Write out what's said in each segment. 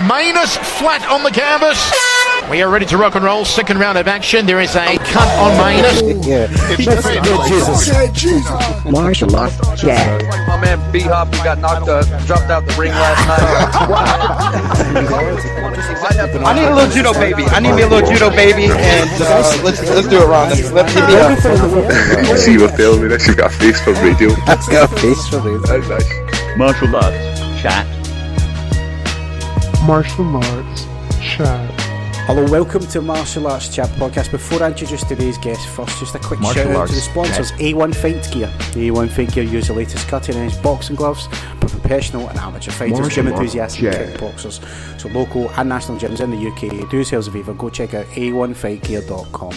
Manus flat on the canvas. We are ready to rock and roll. Second round of action. There is a cut on Manus. Yeah. Jesus. Martial arts chat. My man B-Hop got dropped out the ring last night. I need a little judo baby. I need me a little judo baby, and let's do it, Ron. Let's give me You see what telling me this? You've got a face for radio. I've got a face for radio. That's nice. Martial arts chat. Martial arts chat. Hello, welcome to Martial Arts Chat Podcast. Before I introduce today's guest, first just a quick shout out to the sponsors. A1 Fight Gear. A1 Fight Gear use the latest cutting-edge boxing gloves for professional and amateur fighters, gym enthusiasts and kickboxers. So local and national gyms in the UK, do yourselves a favour, go check out a1fightgear.com.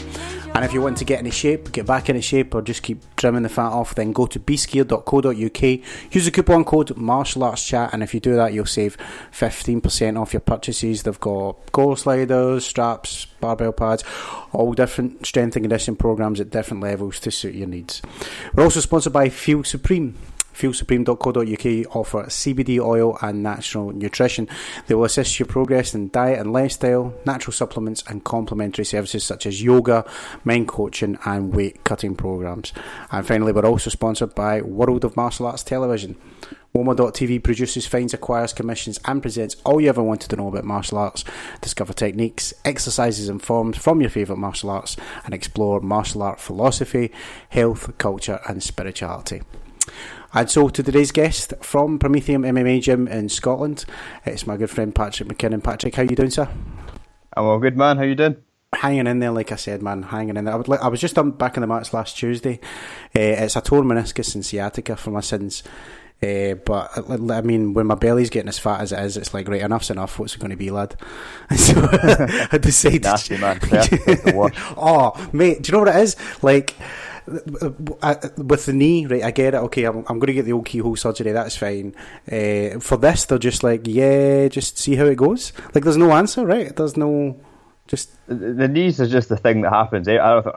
And if you want to get into shape, get back into shape, or just keep trimming the fat off, then go to beastgear.co.uk, use the coupon code MartialArtsChat, and if you do that, you'll save 15% off your purchases. They've got goal sliders, straps, barbell pads, all different strength and conditioning programs at different levels to suit your needs. We're also sponsored by Feel Supreme. FeelSupreme.co.uk offer CBD oil and natural nutrition. They will assist your progress in diet and lifestyle, natural supplements and complementary services such as yoga, mind coaching and weight cutting programs. And finally, we're also sponsored by World of Martial Arts Television. WOMA.tv produces, finds, acquires, commissions and presents all you ever wanted to know about martial arts. Discover techniques, exercises and forms from your favourite martial arts and explore martial art philosophy, health, culture and spirituality. And so to today's guest from Promethean MMA gym in Scotland, it's my good friend Patrick Mckinnon. Patrick, how you doing, sir? I'm all good, man. How you doing? Hanging in there, like I said, man, hanging in there. I was just back in the mats last Tuesday. It's a torn meniscus and sciatica for my sins. But I mean, when my belly's getting as fat as it is, it's like, right, enough's enough. What's it going to be, lad? So I decided. Nasty, man. Oh, mate, do you know what it is? Like, with the knee, right, I get it, okay, I'm going to get the old keyhole surgery, that's fine. For this, they're just like, yeah, just see how it goes. Like, there's no answer, right? There's no, just... The knees is just the thing that happens. I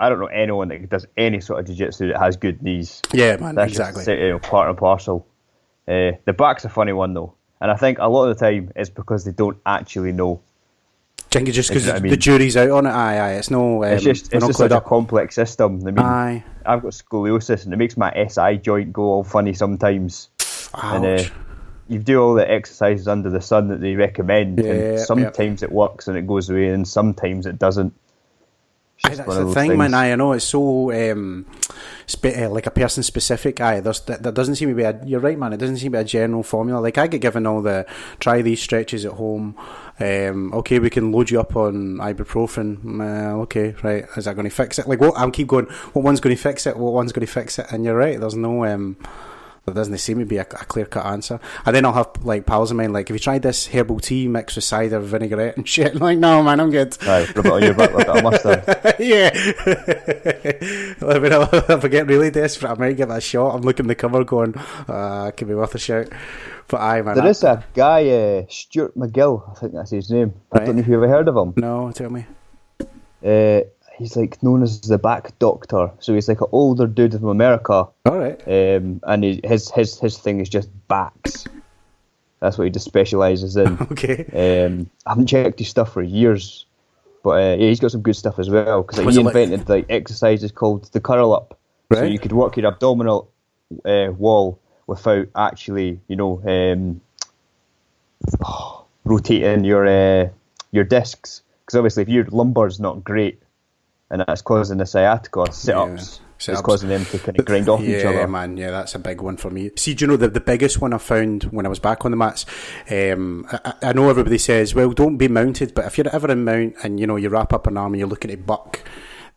don't know anyone that does any sort of jiu-jitsu that has good knees. Yeah, man, that's exactly. Just, part and parcel. The back's a funny one, though. And I think a lot of the time it's because they don't actually know. I think it's just because the jury's out on it. Aye. It's no. It's just such a complex system. I mean, aye. I've got scoliosis, and it makes my SI joint go all funny sometimes. Ouch. And you do all the exercises under the sun that they recommend, and sometimes it works and it goes away, and sometimes it doesn't. That's the thing, man. I know it's so like a person specific. There doesn't seem to be you're right, man. It doesn't seem to be a general formula. Like I get given all the try these stretches at home. Okay, we can load you up on ibuprofen. Okay, right. Is that going to fix it? Like what? I'll keep going. What one's going to fix it? What one's going to fix it? And you're right. There's no. There doesn't seem to be a clear-cut answer. And then I'll have like pals of mine like, have you tried this herbal tea mixed with cider, vinaigrette and shit? I'm like, no, man, I'm good. Right, rub it on your butt with a bit of mustard. Yeah. I mean, if I get really desperate, I might give it a shot. I'm looking at the cover going, it could be worth a shout. But aye, man. There is a guy, Stuart McGill, I think that's his name. Right. I don't know if you've ever heard of him. No, tell me. He's like known as the back doctor, so he's like an older dude from America. All right. And his thing is just backs. That's what he just specialises in. Okay. I haven't checked his stuff for years, but he's got some good stuff as well. Because he invented like exercises called the curl up, right. So you could work your abdominal wall without actually, rotating your discs. Because obviously, if your lumbar's not great, and that's causing the sciatica, sit-ups. It's causing them to kind of grind off each other. Yeah, man, that's a big one for me. See, do you know, the biggest one I found when I was back on the mats, I know everybody says, well, don't be mounted, but if you're ever in mount and, you wrap up an arm and you're looking at buck,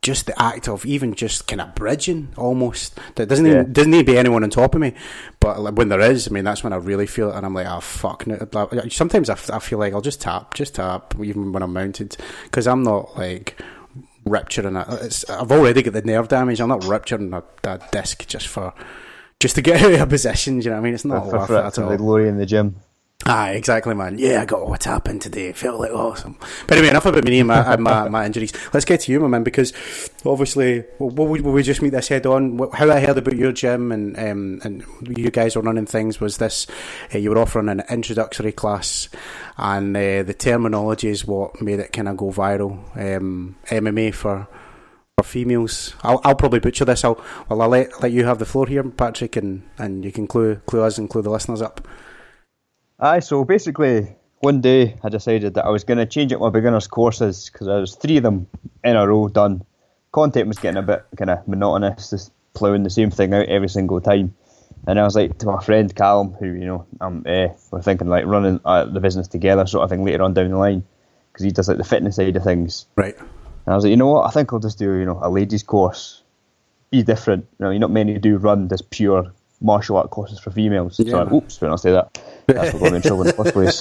just the act of even just kind of bridging almost. There doesn't need to be anyone on top of me, but when there is, I mean, that's when I really feel it, and I'm like, oh, fuck. Sometimes I feel like I'll just tap, even when I'm mounted, because I'm not like... rupturing it. I've already got the nerve damage. I'm not rupturing a disc just to get out of a position. You know what I mean? It's not worth it at all. Glory in the gym. Aye, exactly, man. Yeah, I got what happened today. It felt like awesome. But anyway, enough about me and my injuries. Let's get to you, my man, because obviously, will we just meet this head on? How I heard about your gym and you guys were running things was this: you were offering an introductory class, and the terminology is what made it kind of go viral. MMA for females. I'll probably butcher this. I'll let you have the floor here, Patrick, and you can clue us and clue the listeners up. Aye, so basically, one day I decided that I was going to change up my beginners courses because there was 3 of them in a row done. Content was getting a bit kind of monotonous, just ploughing the same thing out every single time. And I was like to my friend Callum, who we're thinking like running the business together, sort of thing later on down the line, because he does like the fitness side of things. Right. And I was like, you know what? I think I'll just do a ladies' course, be different. Not many do run this pure martial art courses for females. Yeah, so I'm, oops, when I say that. That's what got me in trouble in the first place.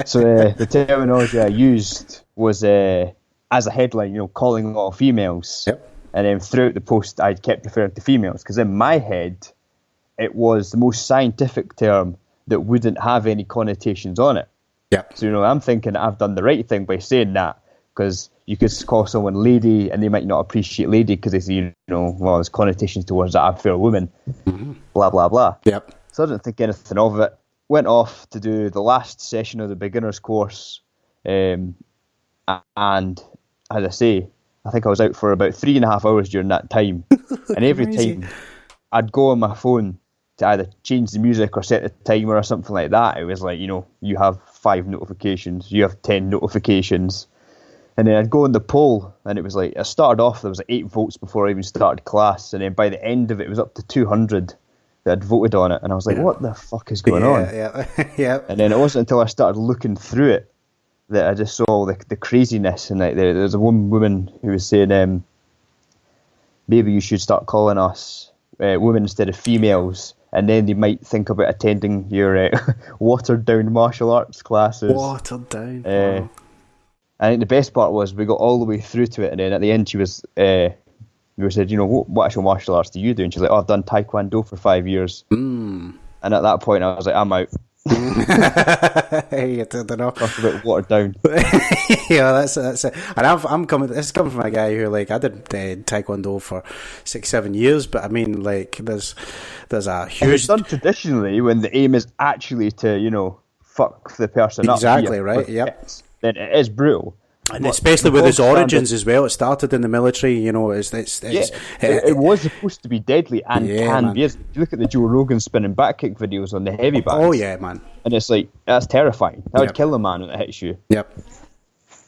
So the terminology I used was as a headline, calling all females. Yep. And then throughout the post, I kept referring to females because in my head, it was the most scientific term that wouldn't have any connotations on it. Yep. So I'm thinking I've done the right thing by saying that, because you could call someone lady and they might not appreciate lady because they see, there's connotations towards that I'm a fair woman. Mm-hmm. Blah blah blah. Yep. So I didn't think anything of it. Went off to do the last session of the beginner's course, and as I say, I think I was out for about 3.5 hours during that time. And every time I'd go on my phone to either change the music or set the timer or something like that, it was like, you have 5 notifications, you have 10 notifications. And then I'd go on the poll, and it was like, I started off, there was 8 votes before I even started class, and then by the end of it was up to 200 that had voted on it, and I was like, what the fuck is going on? Yeah. And then it wasn't until I started looking through it that I just saw the craziness, and like there was a woman who was saying, maybe you should start calling us women instead of females, and then they might think about attending your watered down martial arts classes. Watered down. I think the best part was we got all the way through to it, and then at the end she was, we said, what actual martial arts do you do? And she's like, I've done Taekwondo for 5 years. And at that point I was like, I'm out. Hey, I don't know. Talk a bit watered down. Yeah, that's it. And I'm coming. This is coming from a guy who, I did Taekwondo for 6-7 years, but I mean, there's a huge. And it's done traditionally when the aim is actually to, fuck the person up. Exactly right. Yep. Then it is brutal. And especially with his origins as well. It started in the military, it was supposed to be deadly and can be. If you look at the Joe Rogan spinning back kick videos on the heavy backs. Oh yeah, man. And it's like, that's terrifying. That would kill a man when it hits you. Yep.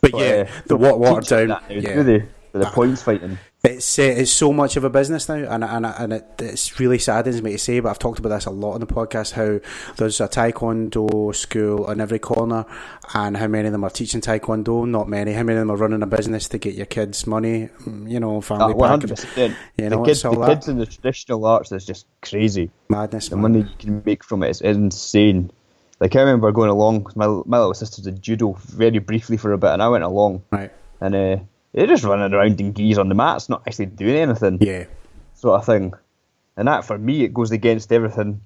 But the watered down. The points fighting. It's so much of a business now, and it's really saddens me to say, but I've talked about this a lot on the podcast, how there's a Taekwondo school on every corner, and how many of them are teaching Taekwondo? Not many. How many of them are running a business to get your kids money? Family 100%. The kids in the traditional arts is just crazy. Madness. The money you can make from it is insane. Like I remember going along, my little sister did judo very briefly for a bit, and I went along. Right. And they're just running around in geese on the mats, not actually doing anything. Yeah. Sort of thing. And that, for me, it goes against everything.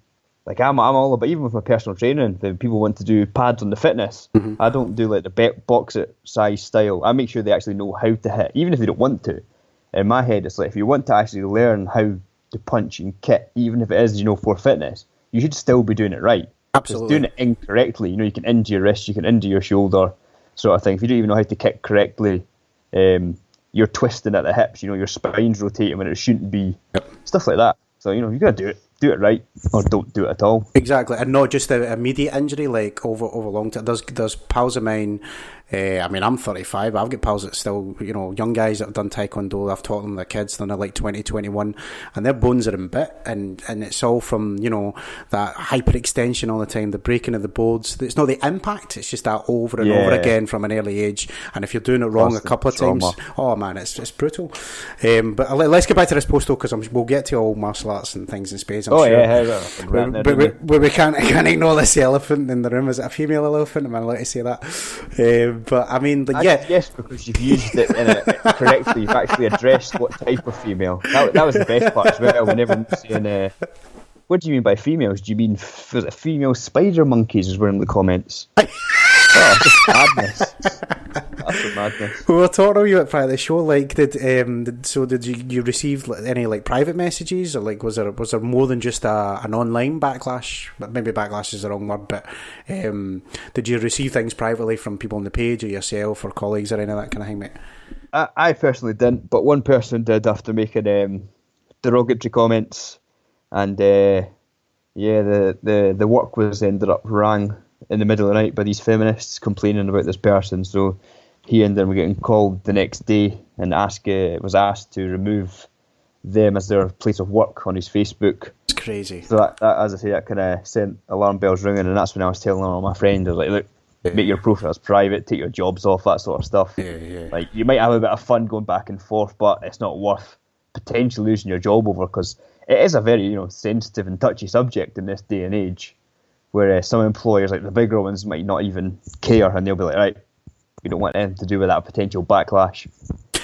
Like, I'm all about, even with my personal training, if people want to do pads on the fitness, I don't do, the box it size style. I make sure they actually know how to hit, even if they don't want to. In my head, it's like, if you want to actually learn how to punch and kick, even if it is, for fitness, you should still be doing it right. Absolutely. Just doing it incorrectly, you can injure your wrist, you can injure your shoulder, sort of thing. If you don't even know how to kick correctly, you're twisting at the hips, your spine's rotating when it shouldn't be, stuff like that. So, you got to do it right, or don't do it at all. Exactly, and not just the immediate injury, over long time. There's pals of mine, I'm 35, but I've got pals that still, young guys that have done Taekwondo, I've taught them, their kids, they're like 20, 21, and their bones are in bit, and it's all from, that hyperextension all the time, the breaking of the boards. It's not the impact, it's just that over and over again from an early age, and if you're doing it wrong a couple of times, oh man, it's brutal. But let's get back to this post though, because we'll get to all martial arts and things in space, I'm sure. But we can't ignore this elephant in the room. Is it a female elephant? Am I allowed to say that? But I mean, yes, because you've used it correctly. You've actually addressed what type of female. That was the best part as well. When everyone's saying, What do you mean by females? Do you mean was it female spider monkeys? Is one in the comments. Oh, just madness. That's madness. We were talking to you at the show. Like, did you receive any like private messages, or like was there more than just an online backlash? Maybe backlash is the wrong word, but did you receive things privately from people on the page, or yourself, or colleagues, or any of that kind of thing, mate? I personally didn't, but one person did after making derogatory comments, and the work was ended up rang in the middle of the night by these feminists complaining about this person. So he ended up getting called the next day and was asked to remove them as their place of work on his Facebook. It's crazy. So that as I say, that kind of sent alarm bells ringing, and that's when I was telling all my friends, I was like, look, make your profiles private, take your jobs off, that sort of stuff. Yeah. Like, you might have a bit of fun going back and forth, but it's not worth potentially losing your job over, because it is a very sensitive and touchy subject in this day and age, where some employers, like the bigger ones, might not even care, and they'll be like, right, we don't want anything to do with that potential backlash.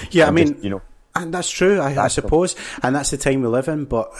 Yeah, and I mean, and that's true, I suppose, and that's the time we live in. But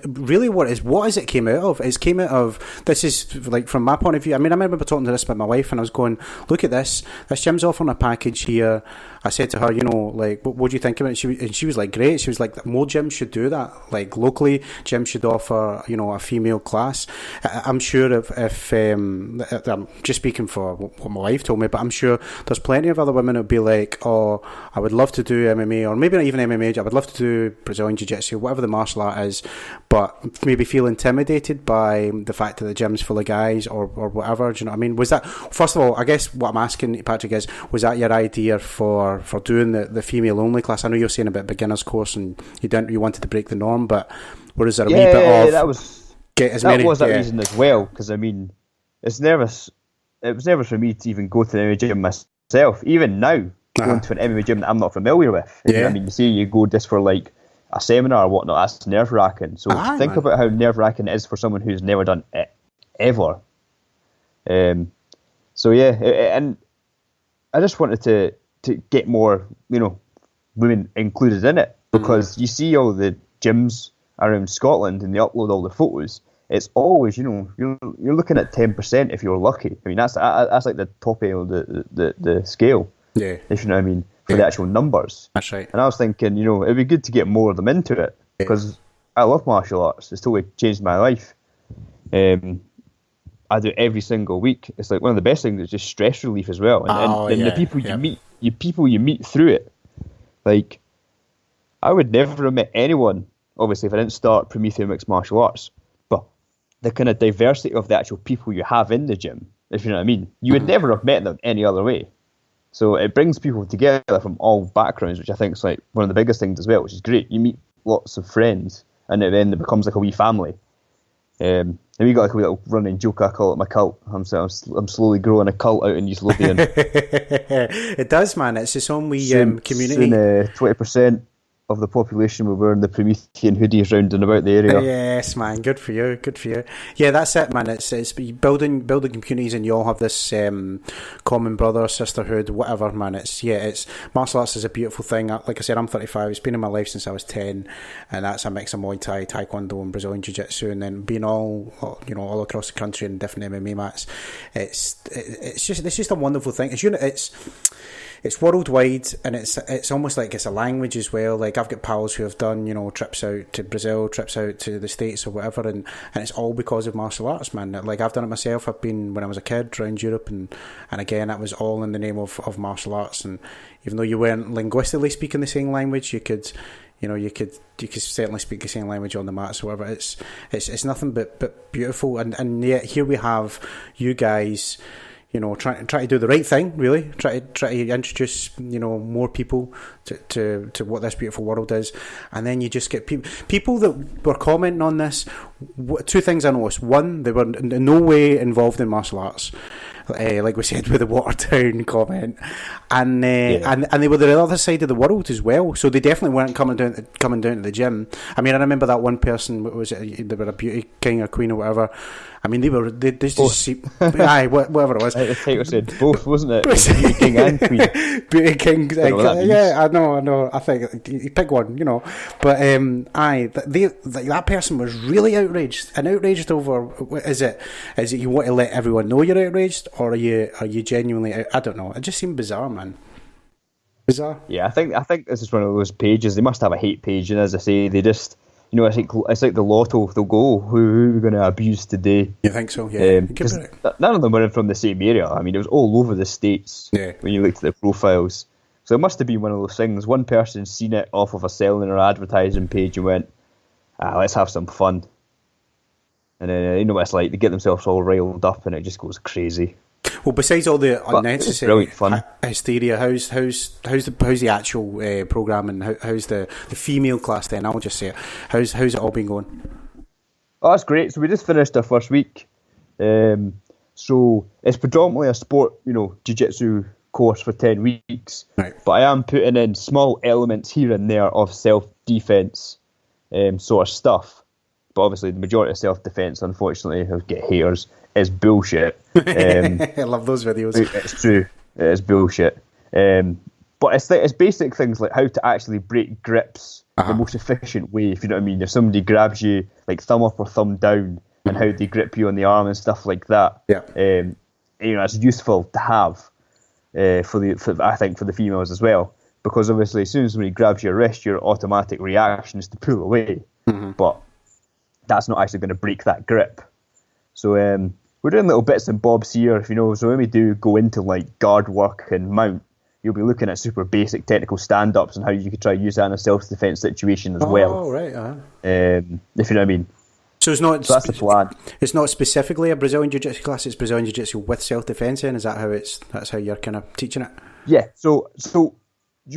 really, what is it came out of? It came out of, this is like from my point of view. I mean, I remember talking to this with my wife, and I was going, look at this gym's offering a package here. I said to her, like, what do you think of it? And she was like, great. She was like, more gyms should do that. Like, locally, gyms should offer, a female class. I'm sure if I'm just speaking for what my wife told me, but I'm sure there's plenty of other women who'd be like, oh, I would love to do MMA, or maybe not even MMA, I would love to do Brazilian Jiu-Jitsu, whatever the martial art is, but maybe feel intimidated by the fact that the gym's full of guys or whatever. Do you know what I mean? Was that, first of all, I guess what I'm asking, Patrick, is, was that your idea for doing the female only class? I know you're saying about beginner's course and you wanted to break the norm, but was there a wee bit of that was that reason as well? Because I mean, it was never for me to even go to the MMA gym myself. Even now, going to an MMA gym that I'm not familiar with. I mean, you say you go just for like a seminar or whatnot, that's nerve wracking. So think about how nerve wracking it is for someone who's never done it ever. So yeah, and I just wanted to get more, women included in it, because you see all the gyms around Scotland and they upload all the photos. It's always, you're looking at 10% if you're lucky. I mean, that's like the top end of the scale. Yeah, if you know what I mean, for the actual numbers. That's right. And I was thinking, it'd be good to get more of them into it, because I love martial arts. It's totally changed my life. I do it every single week. It's like one of the best things. It's just stress relief as well. And the people you meet through it. Like, I would never have met anyone, obviously, if I didn't start Promethean Mixed Martial Arts. But the kind of diversity of the actual people you have in the gym, if you know what I mean, you would never have met them any other way. So it brings people together from all backgrounds, which I think is like one of the biggest things as well, which is great. You meet lots of friends, and then it becomes like a wee family. And we got like a wee little running joke. I call it my cult. I'm slowly growing a cult out in East Lothian. It does, man. It's its own wee community. 20% of the population were wearing the Promethean hoodies round and about the area. Yes, man. Good for you. Good for you. Yeah, that's it, man. It's building communities, and you all have this common brother, sisterhood, whatever, man. It's martial arts is a beautiful thing. Like I said, I'm 35. It's been in my life since I was 10, and that's a mix of Muay Thai, Taekwondo, and Brazilian Jiu-Jitsu, and then being all across the country in different MMA mats. It's just a wonderful thing. It's worldwide, and it's almost like it's a language as well. Like, I've got pals who have done, trips out to Brazil, trips out to the States or whatever, and it's all because of martial arts, man. Like, I've done it myself. I've been, when I was a kid, around Europe, and again, that was all in the name of martial arts. And even though you weren't linguistically speaking the same language, you could certainly speak the same language on the mats or whatever. It's nothing but beautiful, and yet here we have you guys, try to do the right thing, really. Try to introduce, more people to what this beautiful world is, and then you just get people that were commenting on this. Two things I noticed: one, they were in no way involved in martial arts, like we said with the Watertown comment, and they were the other side of the world as well. So they definitely weren't coming down to the gym. I mean, I remember that one person, they were a beauty king or queen or whatever. I mean, they just see, whatever it was. The title said both, wasn't it? Beauty king and queen. Beauty king. I know. I think you pick one, But that person was really outrageous outraged. And outraged over, is it you want to let everyone know you're outraged, or are you genuinely? I don't know. It just seemed bizarre, man. Bizarre. Yeah, I think this is one of those pages. They must have a hate page, and as I say, they just, it's like the lotto. They'll go, who are we going to abuse today? You think so? Yeah. None of them were from the same area. I mean, it was all over the States. Yeah. When you looked at the profiles, so it must have been one of those things. One person seen it off of a selling or advertising page and went, let's have some fun. And then you know what it's like. They get themselves all riled up, and it just goes crazy. Well, besides all the unnecessary fun. hysteria, how's the actual program, and how's the female class then? I'll just say it. How's it all been going? Oh, that's great. So we just finished our first week. So it's predominantly a sport, jiu-jitsu course for 10 weeks. Right. But I am putting in small elements here and there of self-defense sort of stuff. But obviously the majority of self-defense, unfortunately, I get haters, is bullshit. I love those videos. It's true. It is bullshit. But it's basic things like how to actually break grips the most efficient way, if you know what I mean. If somebody grabs you, like thumb up or thumb down, and how they grip you on the arm and stuff like that. Yeah. It's useful to have for the females as well, because obviously as soon as somebody grabs your wrist, your automatic reaction is to pull away. Mm-hmm. But that's not actually going to break that grip. So we're doing little bits and bobs here, so when we do go into like guard work and mount, you'll be looking at super basic technical stand-ups and how you could try to use that in a self-defense situation as well. Oh, right. If you know what I mean. So that's the plan. It's not specifically a Brazilian Jiu-Jitsu class, it's Brazilian Jiu-Jitsu with self-defense then? Is that that's how you're kind of teaching it? Yeah, so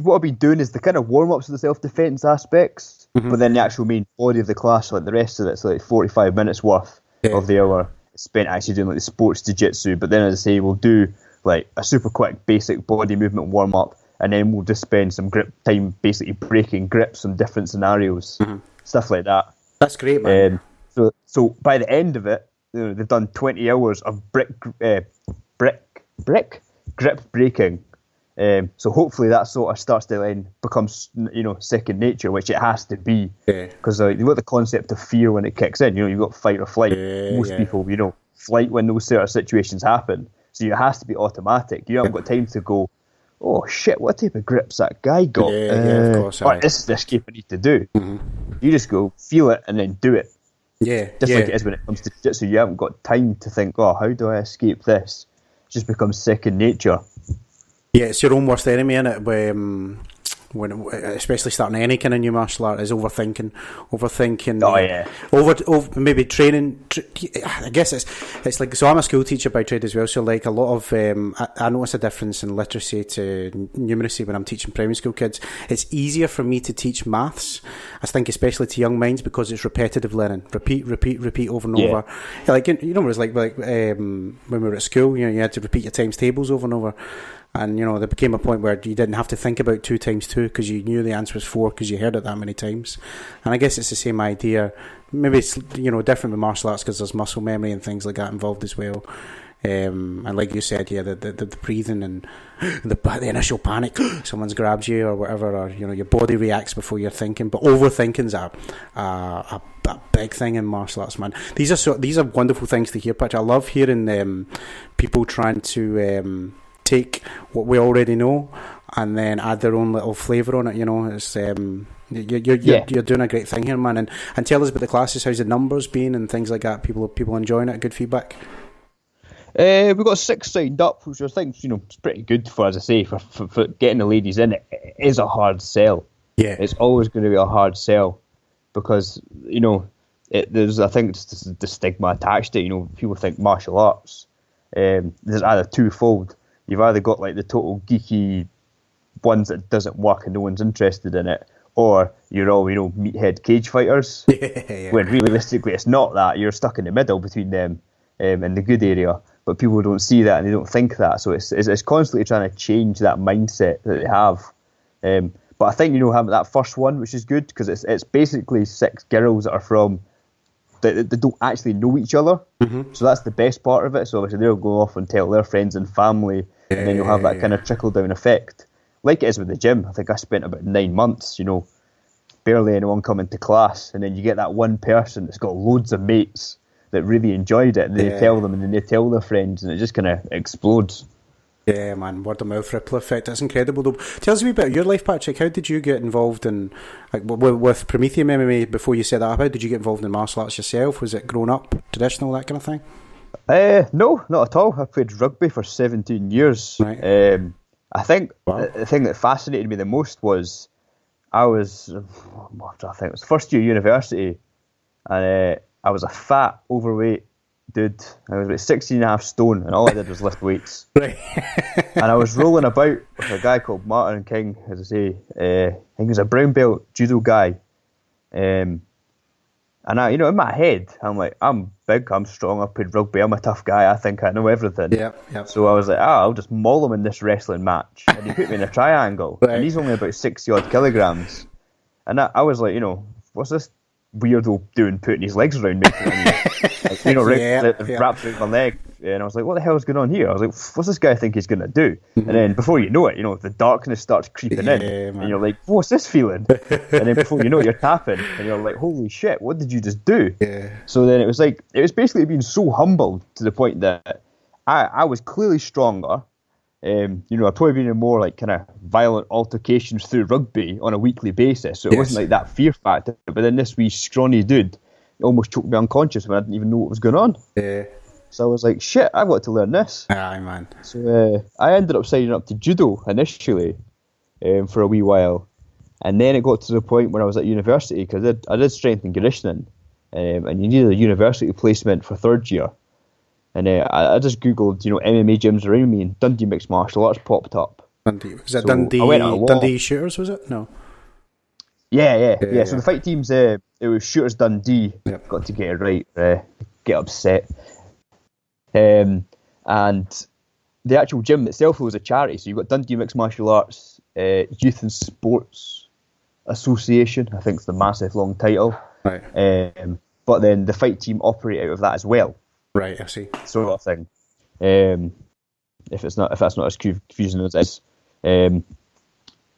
what I've been doing is the kind of warm-ups of the self-defense aspects, but then the actual main body of the class, like the rest of it's like 45 minutes worth of the hour spent actually doing like the sports jiu-jitsu. But then, as I say, we'll do like a super quick basic body movement warm-up, and then we'll just spend some grip time basically breaking grips on different scenarios, stuff like that. That's great, man. So by the end of it, they've done 20 hours of brick grip breaking. So hopefully that sort of starts to then become, second nature, which it has to be, because you've got the concept of fear when it kicks in. You've got fight or flight. Most people, flight when those sort of situations happen. So it has to be automatic. You haven't got time to go, oh shit, what type of grips that guy got? Of course. Or this is the escape I need to do. You just go feel it and then do it. Yeah, just like it is when it comes to jiu-jitsu. You haven't got time to think, oh, how do I escape this? It just becomes second nature. Yeah, it's your own worst enemy, innit? When especially starting any kind of new martial art, is overthinking. Oh yeah. Over maybe training. I guess it's like, so I'm a school teacher by trade as well. So like a lot of I notice a difference in literacy to numeracy when I'm teaching primary school kids. It's easier for me to teach maths, I think, especially to young minds, because it's repetitive learning. Repeat over and over. Like what it's like when we were at school. You had to repeat your times tables over and over. And, there became a point where you didn't have to think about 2 times 2 because you knew the answer was 4 because you heard it that many times. And I guess it's the same idea. Maybe it's, different with martial arts because there's muscle memory and things like that involved as well. And like you said, the breathing and the initial panic, someone's grabbed you or whatever, or, your body reacts before you're thinking. But overthinking's a big thing in martial arts, man. These are wonderful things to hear, Patch. I love hearing people trying to... take what we already know and then add their own little flavour on it. It's you're doing a great thing here, man. And tell us about the classes. How's the numbers been and things like that? People enjoying it. Good feedback. We've got 6 signed up, which I think it's pretty good for, as I say, for getting the ladies in. It is a hard sell. Yeah, it's always going to be a hard sell because there's, I think, just the stigma attached to it. People think martial arts. There's either twofold. You've either got like the total geeky ones that doesn't work and no one's interested in it, or you're all meathead cage fighters. When realistically it's not that. You're stuck in the middle between them and the good area. But people don't see that and they don't think that. So it's constantly trying to change that mindset that they have. But I think having that first one, which is good, because it's basically 6 girls that are from. They don't actually know each other, so that's the best part of it. So obviously they'll go off and tell their friends and family, and then you'll have that kind of trickle down effect, like it is with the gym. I think I spent about 9 months, barely anyone coming to class, and then you get that one person that's got loads of mates that really enjoyed it, and they tell them, and then they tell their friends, and it just kind of explodes. Yeah, man, word of mouth ripple effect. That's incredible, though. Tell us a wee bit of your life, Patrick. How did you get involved in, like, with Promethean MMA before you set that up? How did you get involved in martial arts yourself? Was it grown up, traditional, that kind of thing? No, not at all. I played rugby for 17 years. Right. I think the thing that fascinated me the most was I think it was first year university, and I was a fat, overweight dude. I was about 16.5 stone, and all I did was lift weights. Right. And I was rolling about with a guy called Martin King, as I say. I think he was a brown belt judo guy. And I, in my head, I'm like, I'm big, I'm strong, I've played rugby, I'm a tough guy, I think I know everything. Yeah. So I was like, I'll just maul him in this wrestling match. And he put me in a triangle. Right. And he's only about 60-odd kilograms. And I was like, what's this weirdo doing putting his legs around me? Wrapped around my leg. And I was like, what the hell is going on here? I was like, what's this guy think he's going to do? Mm-hmm. And then before you know it, the darkness starts creeping in. Man. And you're like, what's this feeling? And then before you know it, you're tapping. And you're like, holy shit, what did you just do? Yeah. So then it was basically being so humbled to the point that I was clearly stronger. I'd probably been in more like kind of violent altercations through rugby on a weekly basis. So it wasn't like that fear factor. But then this wee scrawny dude almost choked me unconscious when I didn't even know what was going on. Yeah. So I was like, shit, I've got to learn this. Aye, man. So I ended up signing up to judo initially for a wee while. And then it got to the point when I was at university, because I did strength and conditioning, and you needed a university placement for third year. And I just Googled, MMA gyms around me, and Dundee Mixed Martial Arts popped up. Dundee? Was it Dundee Shooters, was it? No. Yeah. So the fight teams, it was Shooters Dundee. Yep. Got to get it right, get upset. And the actual gym itself was a charity. So you've got Dundee Mixed Martial Arts Youth and Sports Association. I think it's the massive long title. Right. But then the fight team operate out of that as well. Right, I see. Sort of thing. If that's not as confusing as it is. And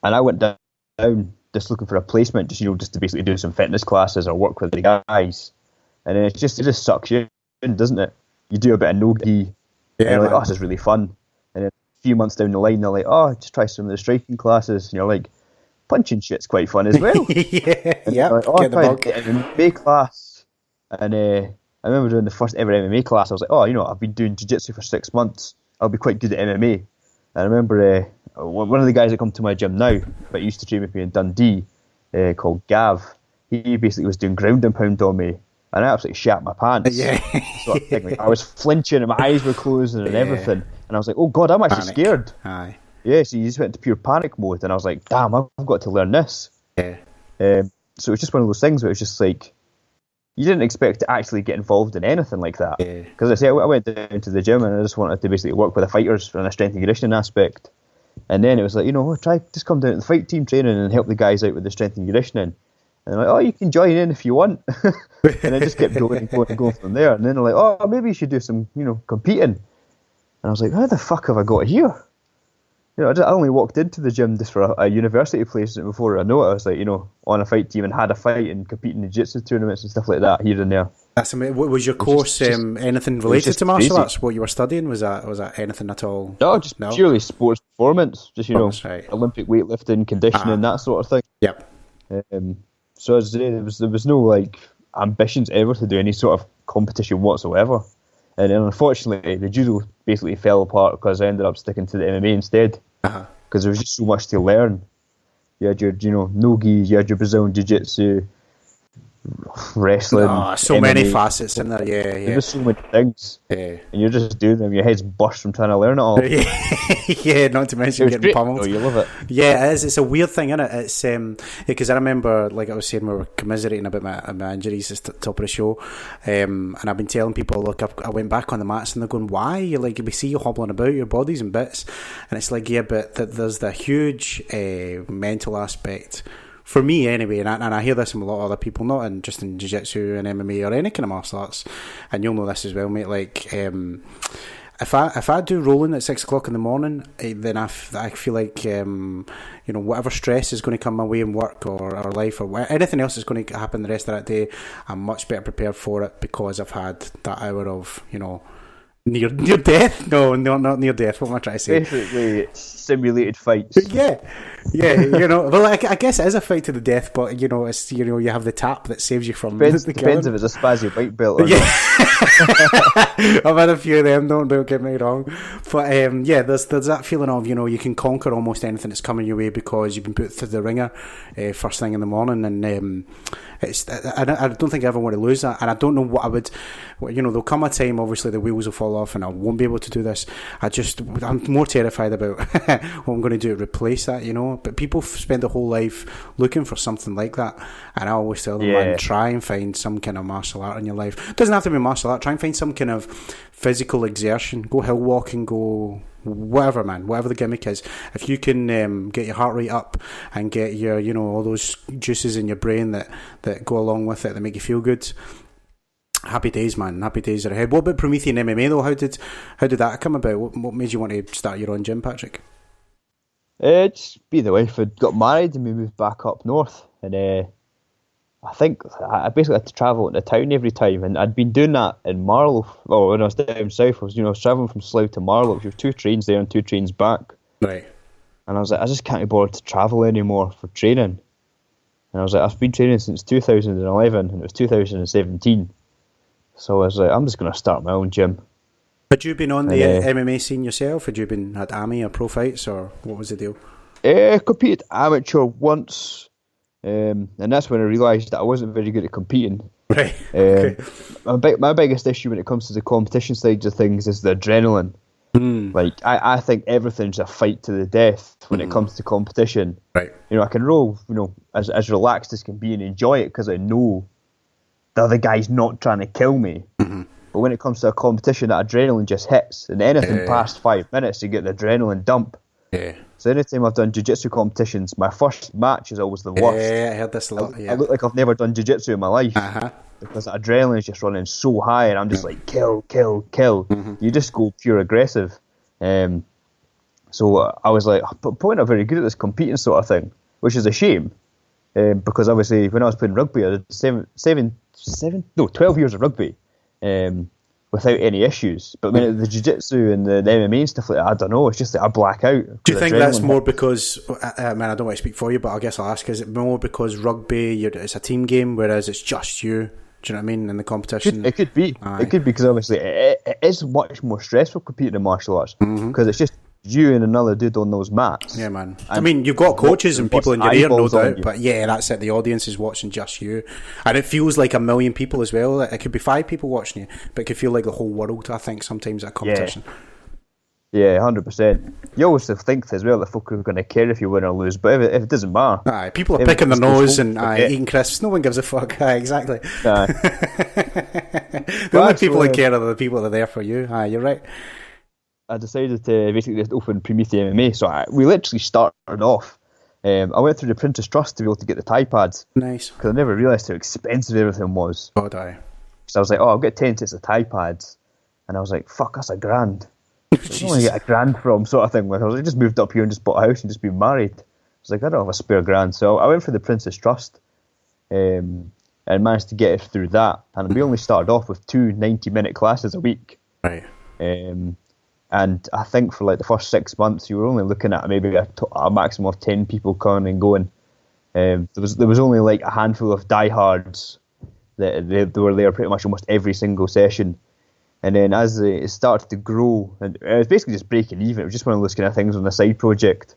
I went down just looking for a placement, just to basically do some fitness classes or work with the guys. And then it just sucks you in, doesn't it? You do a bit of no-gi, and you're like, this is really fun. And then a few months down the line, they're like, just try some of the striking classes. And you're like, punching shit's quite fun as well. Yeah, like, get an MMA class. And I remember doing the first ever MMA class. I was like, I've been doing jiu-jitsu for 6 months. I'll be quite good at MMA. And I remember one of the guys that come to my gym now, but used to train with me in Dundee, called Gav. He basically was doing ground and pound on me. And I absolutely shat my pants. Yeah. Sort of thing. Like, I was flinching and my eyes were closing and everything. And I was like, oh God, I'm actually scared. Aye. Yeah, so you just went into pure panic mode. And I was like, damn, I've got to learn this. Yeah. So it was just one of those things where it was just like, you didn't expect to actually get involved in anything like that. Because I say, I went down to the gym and I just wanted to basically work with the fighters on a strength and conditioning aspect. And then it was like, just come down to the fight team training and help the guys out with the strength and conditioning. And they're like, you can join in if you want. And I just kept going from there. And then they're like, maybe you should do some, competing. And I was like, how the fuck have I got here? I only walked into the gym just for a university placement before I know it. I was like, on a fight team and had a fight and competing in jiu-jitsu tournaments and stuff like that here and there. That's amazing. What was your course? Anything related to martial arts? What you were studying? Was that anything at all? No, purely sports performance. Just Olympic weightlifting, conditioning, that sort of thing. Yep. So as I say, there was no like ambitions ever to do any sort of competition whatsoever. And then unfortunately, the judo basically fell apart because I ended up sticking to the MMA instead. Because there was just so much to learn. You had your, no-gi, you had your Brazilian jiu-jitsu, wrestling. So MMA. many facets in there, yeah. There's so many things. Yeah. And you're just doing them, your head's burst from trying to learn it all. Yeah, not to mention getting pummeled. You love it. Yeah, it is. It's a weird thing, isn't it? It's because I remember, like I was saying, we were commiserating about my injuries at the top of the show, and I've been telling people, look, I went back on the mats and they're going, why? You're like, we see you hobbling about, your body's in bits. And it's like, yeah, but there's the huge mental aspect. For me, anyway, and I hear this from a lot of other people, not just in jiu-jitsu and MMA or any kind of martial arts, and you'll know this as well, mate, like, if I do rolling at 6 o'clock in the morning, then I feel like whatever stress is going to come my way in work or life or anything else that's going to happen the rest of that day, I'm much better prepared for it because I've had that hour of near death. No, not near death. What am I trying to say? Basically, simulated fights. Yeah. Well, I guess it is a fight to the death, but it's you have the tap that saves you from depends if it's a spazzy white belt or not. I've had a few of them. Don't get me wrong, but there's that feeling of you can conquer almost anything that's coming your way because you've been put through the ringer first thing in the morning, and I don't think I ever want to lose that, and I don't know what I would. There'll come a time, obviously, the wheels will fall off, and I won't be able to do this. I'm more terrified about what I'm going to do to replace that, But people spend their whole life looking for something like that, and I always tell them, man, try and find some kind of martial art in your life. It doesn't have to be martial art. Try and find some kind of physical exertion. Go hill walking, go whatever, man. Whatever the gimmick is. If you can get your heart rate up and get your, all those juices in your brain that go along with it that make you feel good. Happy days, man. Happy days are ahead. What about Promethean MMA though? How did that come about? What made you want to start your own gym, Patrick? Just be the wife had got married and we moved back up north, and I think I basically had to travel into town every time, and I'd been doing that in Marlow. Oh, when I was down south, I was travelling from Slough to Marlow, which were 2 trains there and 2 trains back. Right. And I was like, I just can't be bothered to travel anymore for training. And I was like, I've been training since 2011, and it was 2017. So I was like, I'm just going to start my own gym. Had you been on the MMA scene yourself? Had you been at AMI or pro fights, or what was the deal? Competed amateur once, and that's when I realised that I wasn't very good at competing. Right. Okay. My biggest issue when it comes to the competition side of things is the adrenaline. Like I think everything's a fight to the death when it comes to competition. Right. I can roll, as relaxed as can be and enjoy it because I know the other guy's not trying to kill me. Mm-hmm. But when it comes to a competition, that adrenaline just hits, and anything past 5 minutes, you get the adrenaline dump. Yeah. So anytime I've done jiu-jitsu competitions, my first match is always the worst. Yeah, I heard this a lot. I look like I've never done jiu-jitsu in my life because the adrenaline is just running so high, and I'm just like kill. Mm-hmm. You just go pure aggressive. So I was like, but I'm not very good at this competing sort of thing, which is a shame because obviously when I was playing rugby, I did 12 years of rugby. Without any issues, but when the jiu-jitsu and the MMA and stuff like that, I don't know, it's just that I black out. Do you think that's more because, man, I don't want to speak for you, but I guess I'll ask, is it more because rugby, it's a team game, whereas it's just you, do you know what I mean, in the competition? It could be. Aye. It could be because obviously it is much more stressful competing in martial arts because it's just you and another dude on those mats. Yeah, man. I mean, you've got coaches and people in your ear, no doubt, but yeah, that's it. The audience is watching just you. And it feels like 1 million people as well. It could be 5 people watching you, but it could feel like the whole world, I think, sometimes at a competition. Yeah, 100%. You always think as well that folk are going to care if you win or lose, but if it doesn't matter. Aye, people are picking their nose and eating crisps. No one gives a fuck. Aye, exactly. The only people that care are the people that are there for you. Aye, you're right. I decided to basically just open Promethean MMA. So we literally started off. I went through the Apprentice Trust to be able to get the tie pads. Nice. Because I never realised how expensive everything was. Oh, die. So I was like, I'll get 10 sets of tie pads. And I was like, fuck, that's $1,000. I only get $1,000 from sort of thing. Like, I was like, just moved up here and just bought a house and just been married. I was like, I don't have a spare $1,000. So I went for the Princess Trust and managed to get it through that. And we only started off with 2 90-minute classes a week. Right. And I think for like the first 6 months, you were only looking at maybe a maximum of 10 people coming and going. There was only like a handful of diehards that they were there pretty much almost every single session. And then as it started to grow, and it was basically just breaking even. It was just one of those kind of things on the side project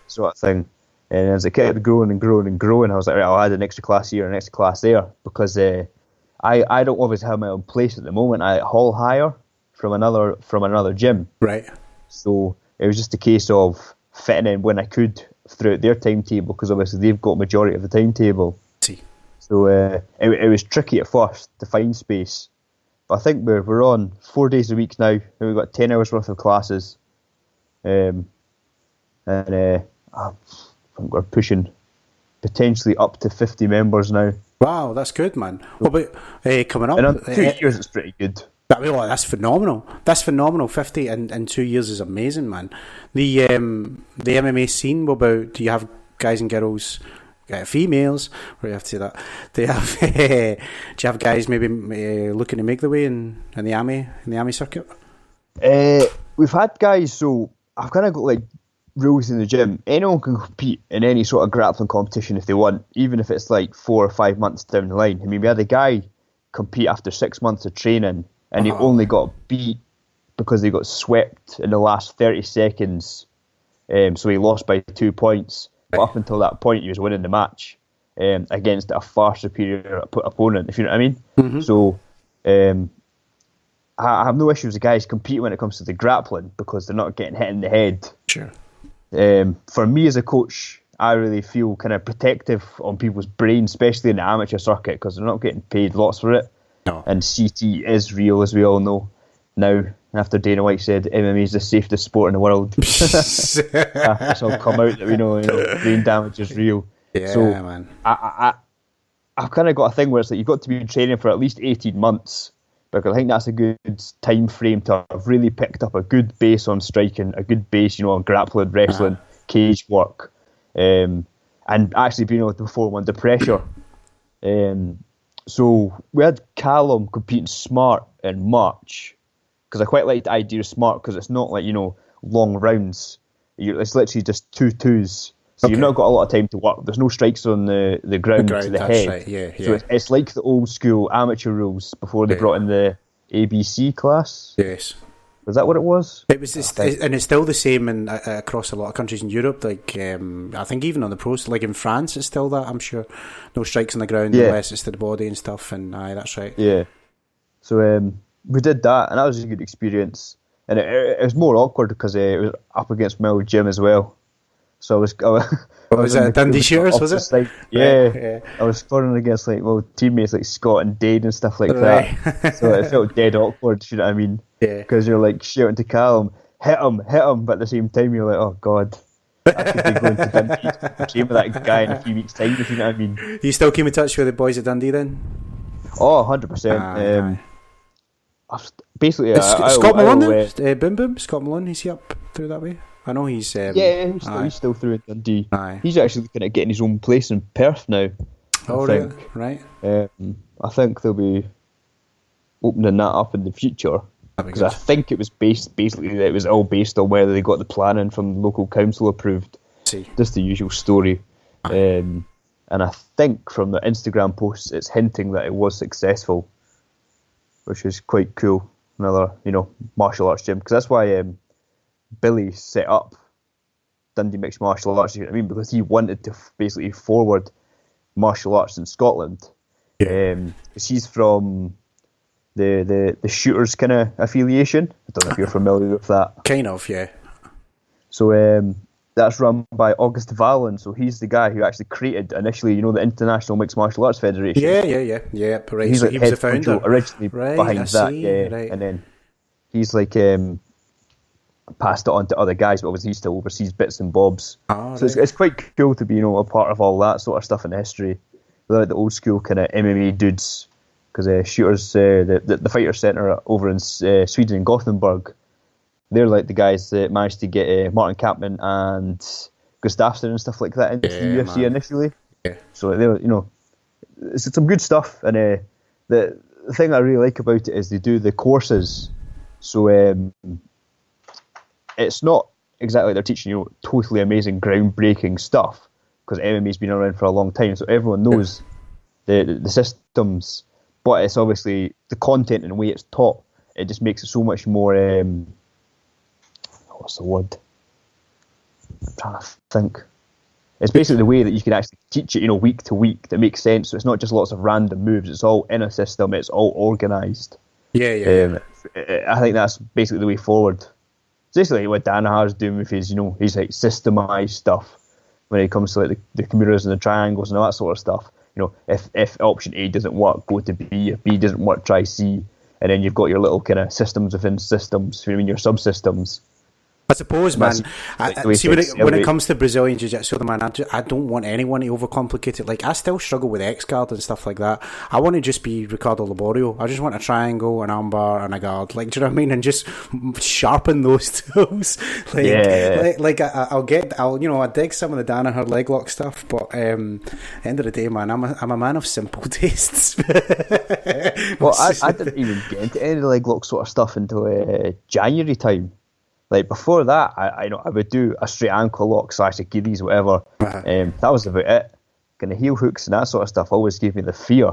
sort of thing. And as it kept growing and growing and growing, I was like, right, I'll add an extra class here, an extra class there, because I don't obviously have my own place at the moment. I haul hire from another gym. Right. So it was just a case of fitting in when I could throughout their timetable, because obviously they've got majority of the timetable. See. So it was tricky at first to find space. But I think we're on 4 days a week now, and we've got 10 hours worth of classes. I think we're pushing potentially up to 50 members now. Wow, that's good, man. What about coming up? And in 2 years, it's pretty good. That's phenomenal. That's phenomenal. 50 in 2 years is amazing, man. The MMA scene. What about? Do you have guys and girls? Females, or you have to say that. Do you have guys maybe looking to make the way in the army circuit? We've had guys, so I've kind of got like rules in the gym. Anyone can compete in any sort of grappling competition if they want, even if it's like 4 or 5 months down the line. I mean, we had a guy compete after 6 months of training, and he only got beat because they got swept in the last 30 seconds. So he lost by 2 points. But up until that point, he was winning the match against a far superior opponent, if you know what I mean. Mm-hmm. So I have no issue with the guys competing when it comes to the grappling because they're not getting hit in the head. Sure. For me as a coach, I really feel kind of protective on people's brains, especially in the amateur circuit, because they're not getting paid lots for it. No. And CT is real, as we all know now. After Dana White said MMA is the safest sport in the world, it's all come out that we know, brain damage is real. Yeah, so man. I've kind of got a thing where it's like you've got to be training for at least 18 months because I think that's a good time frame to have really picked up a good base on striking, a good base, on grappling, wrestling, cage work, and actually being able to perform under pressure. So we had Callum competing smart in March. Because I quite like the idea of smart because it's not like, long rounds. It's literally just 2 twos. So you've not got a lot of time to work. There's no strikes on the ground to the head. Right. Yeah. So it's like the old school amateur rules before they brought in the ABC class. Yes. Was that what it was? It was, and it's still the same across a lot of countries in Europe. Like I think even on the pros, like in France, it's still that. I'm sure no strikes on the ground unless it's to the body and stuff. And that's right. Yeah. So we did that, and that was a good experience. And it was more awkward because it was up against my old gym as well. So I was it Dundee Shooters, was it? Side. Yeah. I was scoring against teammates like Scott and Dane and stuff like that. So it felt dead awkward, you know what I mean? Yeah. Because you're like shouting to Callum, hit him, but at the same time you're like, oh God, I could be going to Dundee to train with that guy in a few weeks' time, if you know what I mean. You still keep in touch with the boys at Dundee then? Oh, 100%. Basically, Scott Malone then? Boom Boom, Scott Malone, is he up through that way? I know he's... he's still through in Dundee. Aye. He's actually looking at getting his own place in Perth now. Oh, right. I think they'll be opening that up in the future. Because I think it was it was all based on whether they got the planning from the local council approved. See. Just the usual story. And I think from the Instagram posts, it's hinting that it was successful, which is quite cool. Another, martial arts gym. Because that's why Billy set up Dundee Mixed Martial Arts, you know what I mean? Because he wanted to basically forward martial arts in Scotland. Because he's from the shooters kind of affiliation. I don't know if you're familiar with that. Kind of, yeah. So that's run by August Vallon. So he's the guy who actually created initially, the International Mixed Martial Arts Federation. Yeah. Right. He's so like he was the head founder originally behind that. Right. And then he's like passed it on to other guys, but obviously he still oversees bits and bobs. So it's quite cool to be, a part of all that sort of stuff in history, without the old school kind of MMA dudes. Because shooters, the fighter centre over in Sweden in Gothenburg, they're like the guys that managed to get Martin Kampmann and Gustafsson and stuff like that into the UFC initially. Yeah. So they were, it's some good stuff. And the thing I really like about it is they do the courses. So it's not exactly like they're teaching totally amazing, groundbreaking stuff, because MMA's been around for a long time, so everyone knows the systems. But it's obviously the content and the way it's taught. It just makes it so much more. What's the word? I'm trying to think. It's basically the way that you can actually teach it, week to week, that makes sense. So it's not just lots of random moves. It's all in a system. It's all organised. Yeah. I think that's basically the way forward. It's basically what Danaher's doing with his, he's like systemised stuff when it comes to like the Kimuras and the triangles and all that sort of stuff. If option A doesn't work, go to B. If B doesn't work, try C. And then you've got your little kind of systems within systems, your subsystems. I suppose, man. See, when it comes to Brazilian Jiu-Jitsu, man, I don't want anyone to overcomplicate it. Like, I still struggle with X-guard and stuff like that. I want to just be Ricardo Laborio. I just want a triangle, an armbar, and a guard. Like, do you know what I mean? And just sharpen those tools. I dig some of the Danaher leg lock stuff, but at the end of the day, man, I'm a man of simple tastes. Well, I didn't even get into any leg lock sort of stuff until January time. Like before that, I would do a straight ankle lock / Achilles, whatever. That was about it. Kind of heel hooks and that sort of stuff always gave me the fear.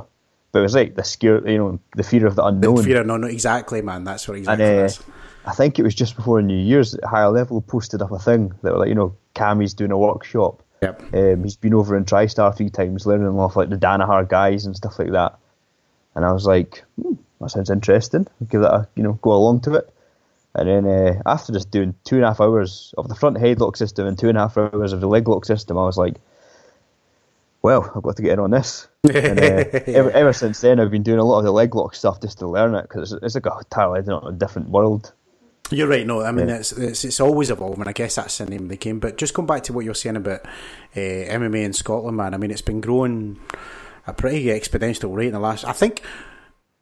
But it was like the scare, the fear of the unknown. The fear of unknown, exactly, man. That's what exactly it is. I think it was just before New Year's that Higher Level posted up a thing that were like, Cammy's doing a workshop. Yep. He's been over in TriStar 3 times learning off like the Danaher guys and stuff like that. And I was like, that sounds interesting. I'll give that go along to it. And then after just doing 2.5 hours of the front headlock system and 2.5 hours of the leg lock system, I was like, well, I've got to get in on this. And ever since then, I've been doing a lot of the leg lock stuff just to learn it, because it's like a entirely different world. You're right. No, I mean it's always evolving. I guess that's the name of the game. But just going back to what you're saying about MMA in Scotland, man. I mean, it's been growing a pretty exponential rate in the last. I think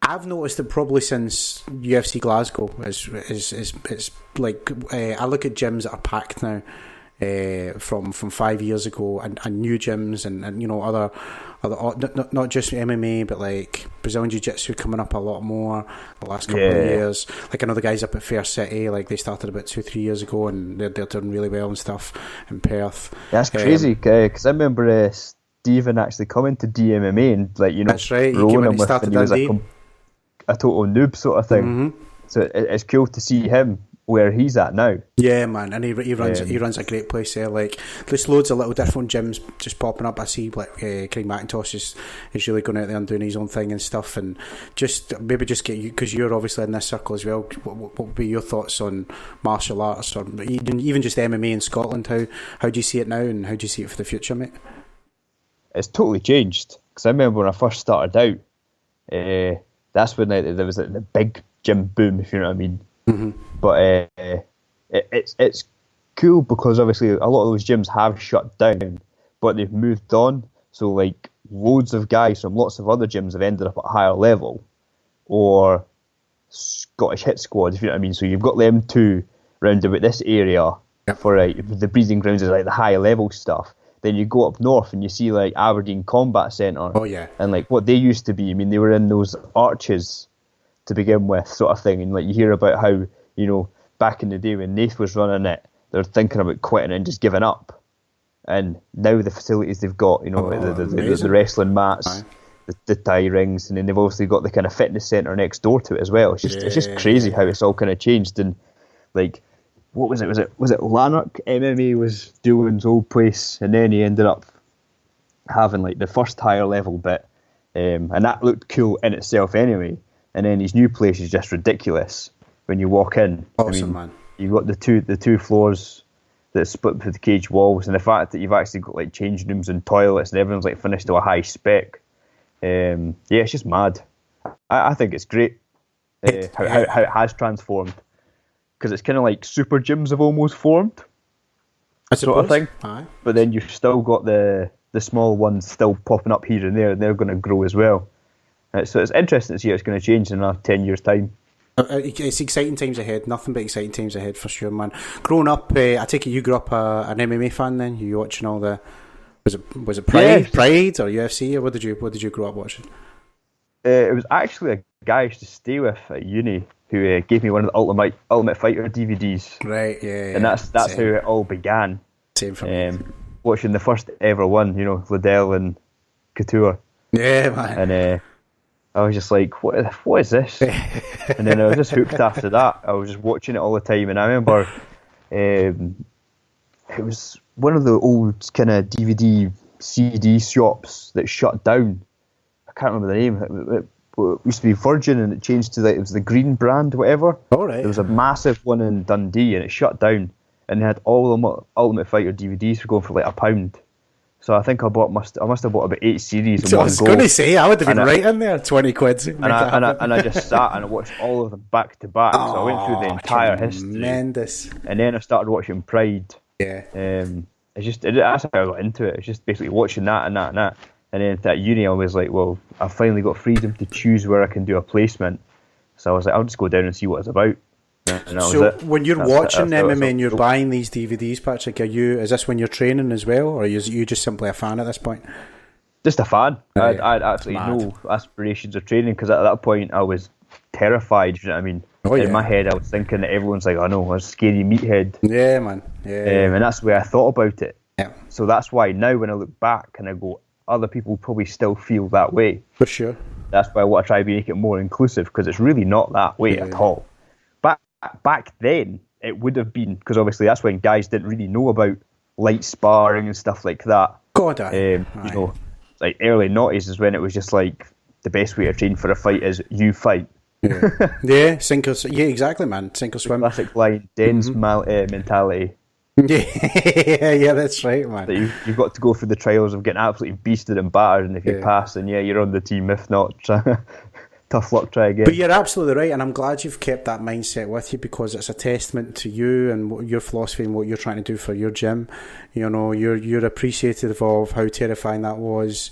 I've noticed it probably since UFC Glasgow. It's like I look at gyms that are packed now. From 5 years ago, and new gyms and other not just MMA, but like Brazilian Jiu-Jitsu coming up a lot more the last couple of years. Like I know the guys up at Fair City, like they started about 2-3 years ago, and they're doing really well and stuff in Perth. That's crazy, because I remember Stephen actually coming to DMMA and that's right. He rolling came him with, and he was a total noob sort of thing. Mm-hmm. So it's cool to see him where he's at now. Yeah, man, and he runs a great place there. Like there's loads of little different gyms just popping up. I see like Craig McIntosh is really going out there and doing his own thing and stuff. And just get you, because you're obviously in this circle as well. What would be your thoughts on martial arts, or even just MMA in Scotland? How do you see it now, and how do you see it for the future, mate? It's totally changed, because I remember when I first started out, that's when there was the big gym boom, if you know what I mean. Mm-hmm. But it's cool, because obviously a lot of those gyms have shut down, but they've moved on. So like loads of guys from lots of other gyms have ended up at Higher Level or Scottish Hit Squad, if you know what I mean. So you've got them two round about this area for the breeding grounds is like the high level stuff. Then you go up north and you see like Aberdeen Combat Centre. Oh yeah. And like what they used to be. I mean, they were in those arches to begin with, sort of thing. And like you hear about how, back in the day when Nath was running it, they're thinking about quitting and just giving up. And now the facilities they've got, the wrestling mats, the tie rings, and then they've obviously got the kind of fitness centre next door to it as well. It's just crazy how it's all kind of changed. And like, what was it? Was it Lanark MMA was doing his old place, and then he ended up having like the first Higher Level bit, and that looked cool in itself anyway. And then his new place is just ridiculous when you walk in. Awesome, man. You've got the two floors that split with the cage walls, and the fact that you've actually got like changing rooms and toilets, and everyone's like finished to a high spec. It's just mad. I think it's great how it has transformed, because it's kind of like super gyms have almost formed, sort of thing. Aye. But then you've still got the small ones still popping up here and there, and they're going to grow as well. So it's interesting to see how it's going to change in another 10 years' time. It's exciting times ahead. Nothing but exciting times ahead for sure, man. Growing up, I take it you grew up an MMA fan then? You watching all the... Was it Pride or UFC, or what did you grow up watching? It was actually a guy I used to stay with at uni who gave me one of the Ultimate Fighter DVDs. Right, yeah. And that's how it all began. Same for me. Watching the first ever one, Liddell and Couture. Yeah, man. And I was just like, what is this? And then I was just hooked after that. I was just watching it all the time. And I remember it was one of the old kind of DVD, CD shops that shut down. I can't remember the name. It used to be Virgin, and it changed to it was the Green brand, whatever. All right. There was a massive one in Dundee, and it shut down. And they had all the Ultimate Fighter DVDs for going for like £1. So I think I must have bought about 8 series in So I one was go. going to say, I would have been And right in there, 20 quid. And I just sat and I watched all of them back to back. So I went through the entire history. Tremendous. And then I started watching Pride. Yeah. That's how I got into it. It's just basically watching that and that and that. And then at uni I was like, well, I've finally got freedom to choose where I can do a placement. So I was like, I'll just go down and see what it's about. So when you're watching MMA and you're buying these DVDs, Patrick, is this when you're training as well, or are you just simply a fan at this point? Just a fan. Right. I had absolutely no aspirations of training, because at that point I was terrified. You know what I mean? In my head I was thinking that everyone's like, I know, a scary meathead. Yeah, man. Yeah. And that's the way I thought about it. Yeah. So that's why now when I look back and I go, other people probably still feel that way. For sure. That's why I want to try to make it more inclusive, because it's really not that way at all. Back then, it would have been, because obviously that's when guys didn't really know about light sparring and stuff like that. God, you know, like early noughties is when it was just like the best way to train for a fight is you fight. Yeah, sink or swim. Yeah, exactly, man. Sink or swim. Classic line, Den's mentality. Yeah, that's right, man. That you've got to go through the trials of getting absolutely beasted and battered, and if you pass, then you're on the team. If not, tough luck, try again. But you're absolutely right, and I'm glad you've kept that mindset with you, because it's a testament to you and what your philosophy and what you're trying to do for your gym. You know, you're appreciative of how terrifying that was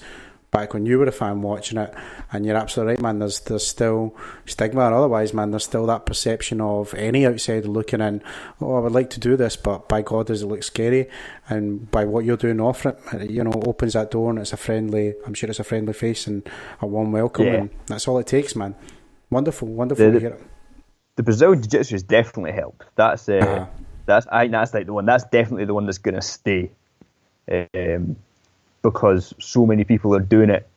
back when you were a fan watching it, and you're absolutely right, man. There's still stigma, or otherwise, man, there's still that perception of any outsider looking in, oh, I would like to do this, but by God, does it look scary? And by what you're doing off it, you know, opens that door, and I'm sure it's a friendly face and a warm welcome, and that's all it takes, man. Wonderful to hear it. The Brazilian Jiu-Jitsu has definitely helped. I think that's like the one. That's definitely the one that's going to stay. Because so many people are doing it,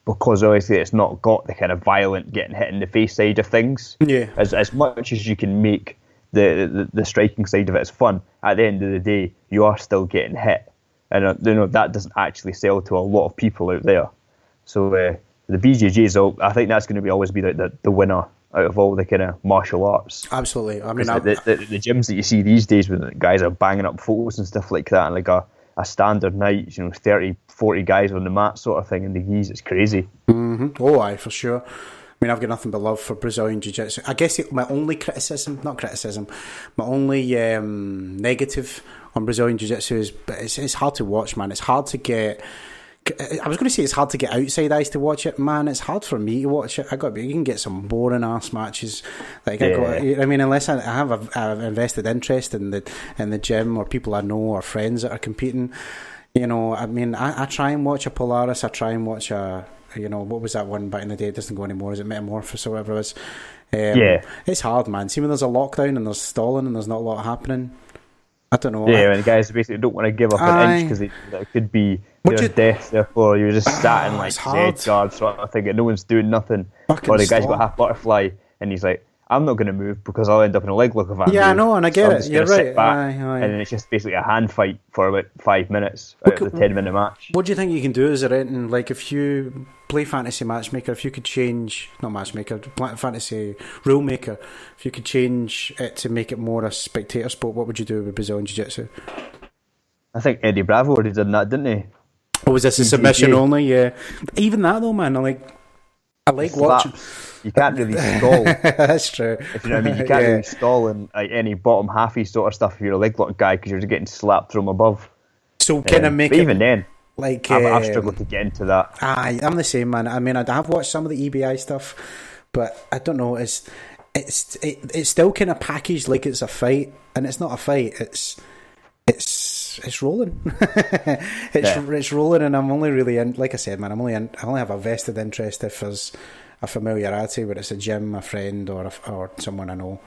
because obviously it's not got the kind of violent getting hit in the face side of things. Yeah. As much as you can make the striking side of it as fun, at the end of the day, you are still getting hit. And that doesn't actually sell to a lot of people out there. So the BJJ, I think that's going to always be the winner out of all the kind of martial arts. Absolutely. I mean, the gyms that you see these days with the guys are banging up photos and stuff like that, and like a standard night, 30, 40 guys on the mat sort of thing in the gis, it's crazy. Mm-hmm. Oh, aye, for sure. I mean, I've got nothing but love for Brazilian Jiu-Jitsu. I guess my only my only negative on Brazilian Jiu-Jitsu is it's hard to watch, man. It's hard to get... I was going to say it's hard to get outside eyes to watch it, man. It's hard for me to watch it. You can get some boring ass matches. Unless I have an invested interest in the gym, or people I know, or friends that are competing. I try and watch a Polaris. I try and watch what was that one back in the day? It doesn't go anymore. Is it Metamorphosis or whatever it was? It's hard, man. See, when there's a lockdown and there's stalling and there's not a lot happening, I don't know. Yeah, when guys basically don't want to give up an inch because it could be death. Therefore, you're just sat in like Z guard sort of thing, and no one's doing nothing. Or the guy's got half butterfly, and he's like, "I'm not going to move because I'll end up in a leg lock if I move." I know, and I get it. You're right. And then it's just basically a hand fight for about 5 minutes out of the 10-minute match. What do you think you can do as a renting? Like, if you play Fantasy Matchmaker, if you could change, not Matchmaker, Fantasy Rule Maker, if you could change it to make it more a spectator sport, what would you do with Brazilian Jiu-Jitsu? I think Eddie Bravo already done that, didn't he? Oh, was this a submission only? Yeah. But even that though, man, I like watching. You can't really stall. That's true. If you know what I mean, you can't really stall in any bottom halfy sort of stuff if you're a leg lock guy, because you're just getting slapped from above. So can I make it? Even then, I've struggled to get into that. I'm the same, man. I mean, I have watched some of the EBI stuff, but I don't know. It's still kind of packaged like it's a fight, and it's not a fight. It's rolling. It's rolling, and I'm only really in. Like I said, man, I only have a vested interest if there's a familiarity, whether it's a gym, a friend, or someone I know.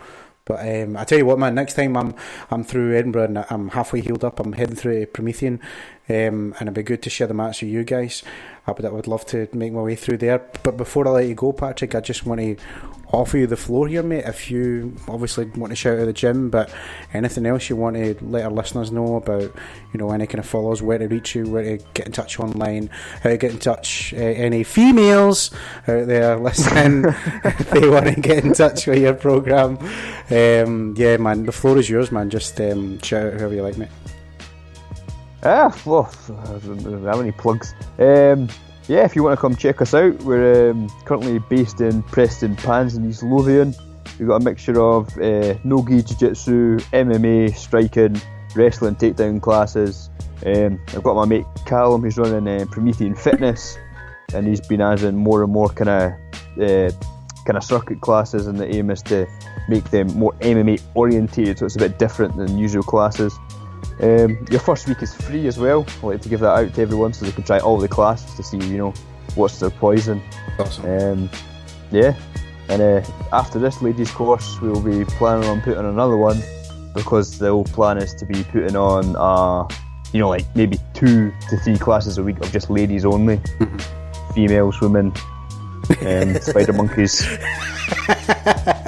But I tell you what, man, next time I'm through Edinburgh and I'm halfway healed up, I'm heading through Promethean, and it'd be good to share the match with you guys. I would love to make my way through there. But before I let you go, Patrick, I just want to offer you the floor here, mate. If you obviously want to shout out the gym, but anything else you want to let our listeners know about, any kind of follows, where to reach you, where to get in touch online, how to get in touch, any females out there listening, if they want to get in touch with your program, man, the floor is yours, man. Just shout out whoever you like, mate. How many plugs? Yeah, if you want to come check us out, we're currently based in Preston Pans in East Lothian. We've got a mixture of no-gi jiu-jitsu, MMA, striking, wrestling, takedown classes. I've got my mate Callum who's running Promethean Fitness, and he's been adding more and more kind of circuit classes, and the aim is to make them more MMA orientated, so it's a bit different than usual classes. Your first week is free as well. I like to give that out to everyone so they can try all the classes to see, what's their poison. Awesome. Yeah, and after this ladies course, we'll be planning on putting another one, because the whole plan is to be putting on, like maybe 2 to 3 classes a week of just ladies only, females, women, spider monkeys.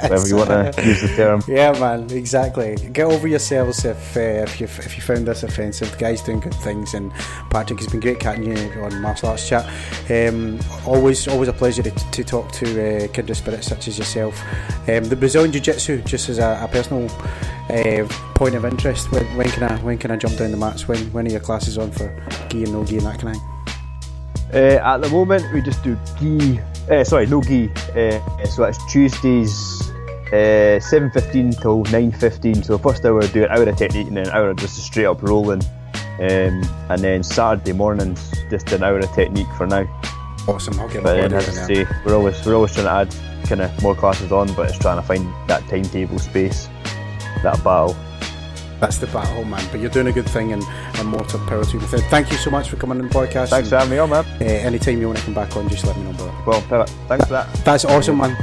Whatever you want to use the term. Yeah, man, exactly. Get over yourselves if you found this offensive. The guy's doing good things, and Patrick, has been great catching you on Martial Arts Chat. Always a pleasure to talk to kindred spirits such as yourself. The Brazilian Jiu-Jitsu, just as a personal point of interest, when can I jump down the mats? When are your classes on for gi and no gi and that kind of thing? At the moment, we just do gi. No gi. So that's Tuesdays, 7:15 till 9:15. So first hour do an hour of technique and then an hour of just straight up rolling. And then Saturday mornings just an hour of technique for now. Awesome. I'll get but then, as I say, we're always trying to add kind of more classes on, but it's trying to find that timetable space, that battle. That's the battle, man. But you're doing a good thing, and more to power to you. Thank you so much for coming on the podcast. Thanks for having me on, man. Anytime you want to come back on, just let me know, brother. Well, perfect. Thanks for that. That's awesome, man.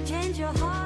Change your heart.